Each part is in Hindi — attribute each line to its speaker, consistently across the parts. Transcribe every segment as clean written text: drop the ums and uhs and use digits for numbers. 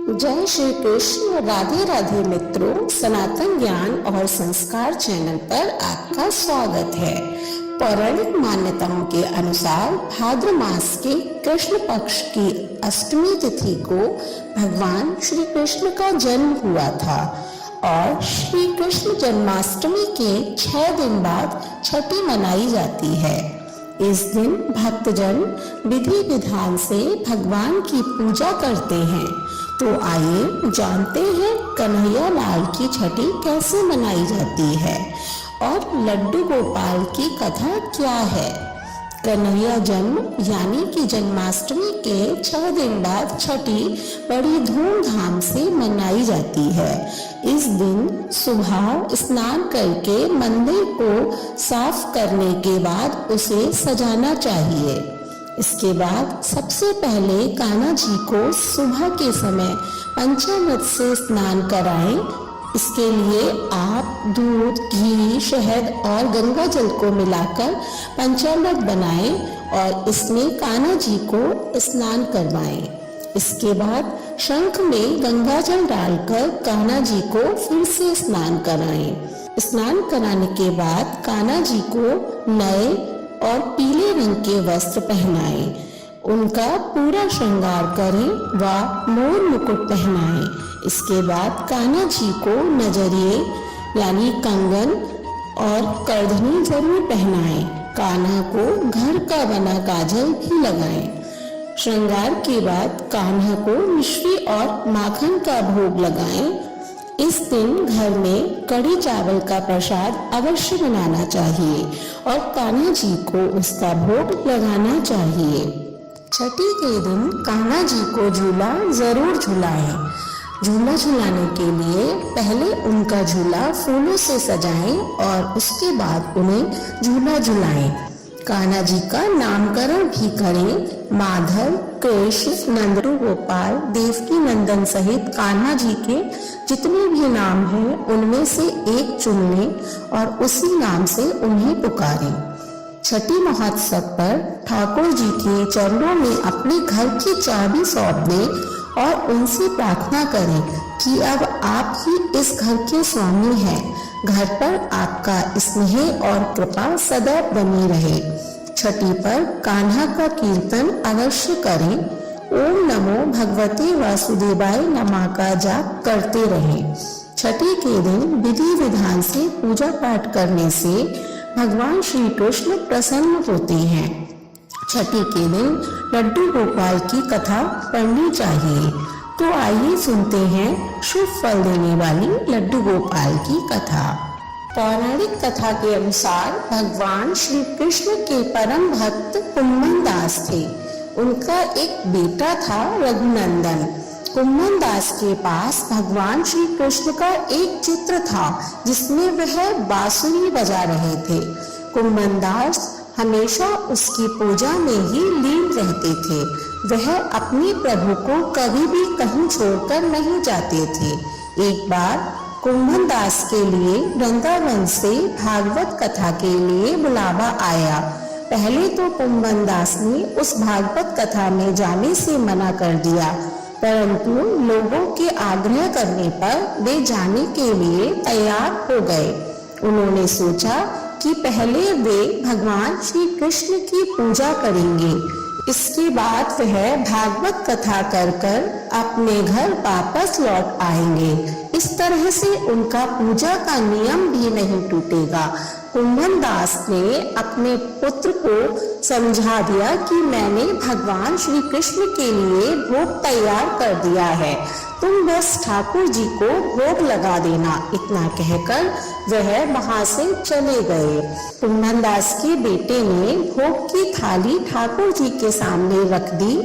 Speaker 1: जय श्री कृष्ण। राधे राधे मित्रों, सनातन ज्ञान और संस्कार चैनल पर आपका स्वागत है। पौराणिक मान्यताओं के अनुसार भाद्र मास के कृष्ण पक्ष की अष्टमी तिथि को भगवान श्री कृष्ण का जन्म हुआ था और श्री कृष्ण जन्माष्टमी के 6 दिन बाद छठी मनाई जाती है। इस दिन भक्तजन विधि विधान से भगवान की पूजा करते हैं। तो आइए जानते हैं कन्हैया लाल की छठी कैसे मनाई जाती है और लड्डू गोपाल की कथा क्या है। कन्हैया जन्म यानी कि जन्माष्टमी के 6 दिन बाद छठी बड़ी धूमधाम से मनाई जाती है। इस दिन सुबह स्नान करके मंदिर को साफ करने के बाद उसे सजाना चाहिए। इसके बाद सबसे पहले कान्हा जी को सुबह के समय पंचामृत से स्नान कराएं। इसके लिए आप दूध, घी, शहद और गंगा जल को मिलाकर पंचामृत बनाएं और इसमें कान्हा जी को स्नान करवाएं। इसके बाद शंख में गंगा जल डालकर कान्हा जी को फिर से स्नान कराएं। स्नान कराने के बाद कान्हा जी को नए और पीले रंग के वस्त्र पहनाएं। उनका पूरा श्रृंगार करें व मोर मुकुट पहनाएं। इसके बाद कान्हा जी को नजरिए यानी कंगन और करधनी जरूर पहनाएं। कान्हा को घर का बना काजल भी लगाएं। श्रृंगार के बाद कान्हा को मिश्री और माखन का भोग लगाएं। इस दिन घर में कढ़ी चावल का प्रसाद अवश्य बनाना चाहिए और कान्हा जी को उसका भोग लगाना चाहिए। छठी के दिन कान्हा जी को झूला जरूर झुलाएं। झूला झुलाने के लिए पहले उनका झूला फूलों से सजाएं और उसके बाद उन्हें झूला झुलाएं। कान्हा जी का नामकरण भी करें। माधव, कृष्ण, नंदू गोपाल, देवकी नंदन सहित कान्हा जी के जितने भी नाम हैं उनमें से एक चुन लें और उसी नाम से उन्हें पुकारें। छठी महोत्सव पर ठाकुर जी के चरणों में अपने घर की चाबी सौंप दें और उनसे प्रार्थना करें कि अब आप ही इस घर के स्वामी हैं। घर पर आपका स्नेह और कृपा सदा बनी रहे। छठी पर कान्हा का कीर्तन अवश्य करें। ओम नमो भगवते वासुदेवाय नमः का जाप करते रहें। छठी के दिन विधि विधान से पूजा पाठ करने से भगवान श्री कृष्ण प्रसन्न होते हैं। छठी के दिन लड्डू गोपाल की कथा पढ़नी चाहिए। तो आइए सुनते हैं शुभ फल देने वाली लड्डू गोपाल की कथा। पौराणिक कथा के अनुसार भगवान श्री कृष्ण के परम भक्त कुम्भन दास थे। उनका एक बेटा था रघुनंदन। कुम्भन दास के पास भगवान श्री कृष्ण का एक चित्र था जिसमें वह बांसुरी बजा रहे थे। कुम्भन दास हमेशा उसकी पूजा में ही लीन रहते थे। वह अपने प्रभु को कभी भी कहीं छोड़कर नहीं जाते थे। एक बार कुम्भन दास के लिए वृंदावन से भागवत कथा के लिए बुलावा आया। पहले तो कुम्भन दास ने उस भागवत कथा में जाने से मना कर दिया, परंतु लोगों के आग्रह करने पर वे जाने के लिए तैयार हो गए। उन्होंने सोचा कि पहले वे भगवान श्री कृष्ण की पूजा करेंगे, इसके बाद वह भागवत कथा कर अपने घर वापस लौट आएंगे। इस तरह से उनका पूजा का नियम भी नहीं टूटेगा। कुम्भन दास ने अपने पुत्र को समझा दिया कि मैंने भगवान श्री कृष्ण के लिए भोग तैयार कर दिया है, तुम बस ठाकुर जी को भोग लगा देना। इतना कहकर वह वहां से चले गए। कुम्भन दास के बेटे ने भोग की थाली ठाकुर जी के सामने रख दी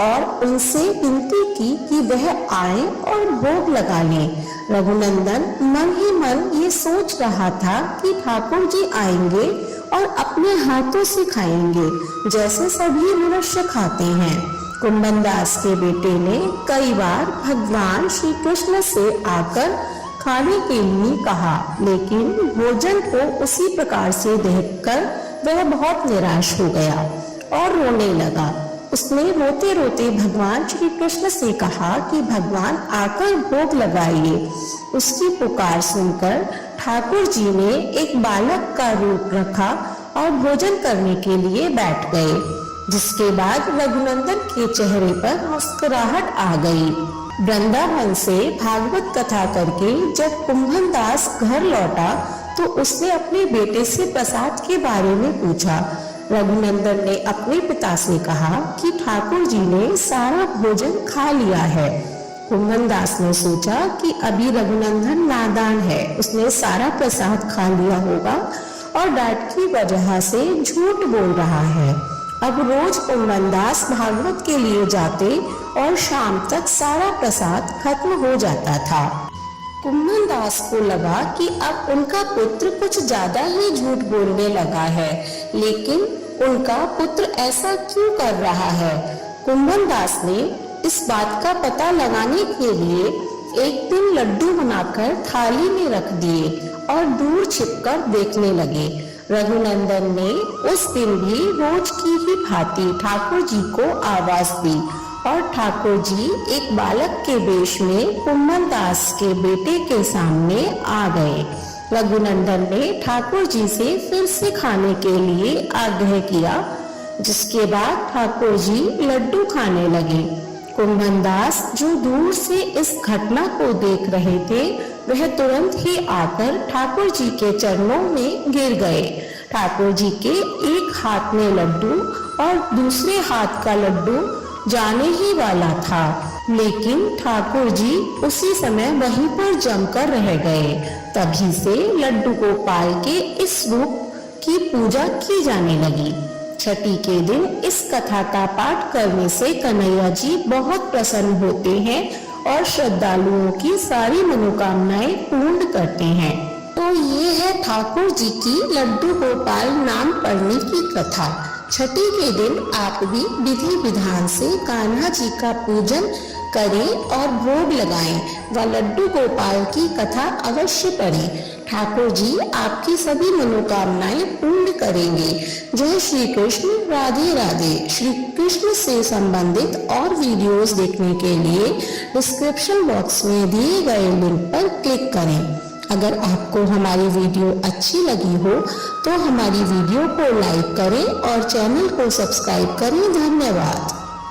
Speaker 1: और उनसे विनती की कि वह आए और भोग लगा लें। रघुनंदन मन ही मन ये सोच रहा था कि ठाकुर जी आएंगे और अपने हाथों से खाएंगे जैसे सभी मनुष्य खाते हैं। कुम्भन दास के बेटे ने कई बार भगवान श्री कृष्ण से आकर खाने के लिए कहा, लेकिन भोजन को उसी प्रकार से देखकर वह बहुत निराश हो गया और रोने लगा। उसने रोते रोते भगवान श्री कृष्ण से कहा कि भगवान आकर भोग लगाइए। उसकी पुकार सुनकर ठाकुर जी ने एक बालक का रूप रखा और भोजन करने के लिए बैठ गए, जिसके बाद रघुनंदन के चेहरे पर मुस्कुराहट आ गई। वृंदावन से भागवत कथा करके जब कुंभन दास घर लौटा तो उसने अपने बेटे से प्रसाद के बारे में पूछा। रघुनंदन ने अपने पिता से कहा कि ठाकुर जी ने सारा भोजन खा लिया है। कुंभन दास ने सोचा कि अभी रघुनंदन नादान है, उसने सारा प्रसाद खा लिया होगा और डांट की वजह से झूठ बोल रहा है। अब रोज कुंभन दास भागवत के लिए जाते और शाम तक सारा प्रसाद खत्म हो जाता था। कुंभन दास को लगा कि अब उनका पुत्र कुछ ज्यादा ही झूठ बोलने लगा है, लेकिन उनका पुत्र ऐसा क्यों कर रहा है। कुंभन दास ने इस बात का पता लगाने के लिए एक दिन लड्डू बनाकर थाली में रख दिए और दूर छिपकर देखने लगे। रघुनंदन ने उस दिन भी रोज की ही भांति ठाकुर जी को आवाज दी और ठाकुर जी एक बालक के वेश में कुंभन दास के बेटे के सामने आ गए। रघुनंदन ने ठाकुर जी से फिर से खाने के लिए आग्रह किया, जिसके बाद ठाकुर जी लड्डू खाने लगे। कुंभन दास जो दूर से इस घटना को देख रहे थे, वह तुरंत ही आकर ठाकुर जी के चरणों में गिर गए। ठाकुर जी के एक हाथ में लड्डू और दूसरे हाथ का लड्डू जाने ही वाला था, लेकिन ठाकुर जी उसी समय वहीं पर जमकर रह गए। तभी से लड्डू गोपाल के इस रूप की पूजा की जाने लगी। छठी के दिन इस कथा का पाठ करने से कन्हैया जी बहुत प्रसन्न होते हैं और श्रद्धालुओं की सारी मनोकामनाएं पूर्ण करते हैं। तो ये है ठाकुर जी की लड्डू गोपाल नाम पढ़ने की कथा। छठी के दिन आप भी विधि विधान से कान्हा जी का पूजन करें और भोग लगाएं व लड्डू गोपाल की कथा अवश्य पढ़ें। ठाकुर जी आपकी सभी मनोकामनाएं पूर्ण करेंगे। जय श्री कृष्ण, राधे राधे। श्री कृष्ण से संबंधित और वीडियोस देखने के लिए डिस्क्रिप्शन बॉक्स में दिए गए लिंक पर क्लिक करें। अगर आपको हमारी वीडियो अच्छी लगी हो तो हमारी वीडियो को लाइक करें और चैनल को सब्सक्राइब करें। धन्यवाद।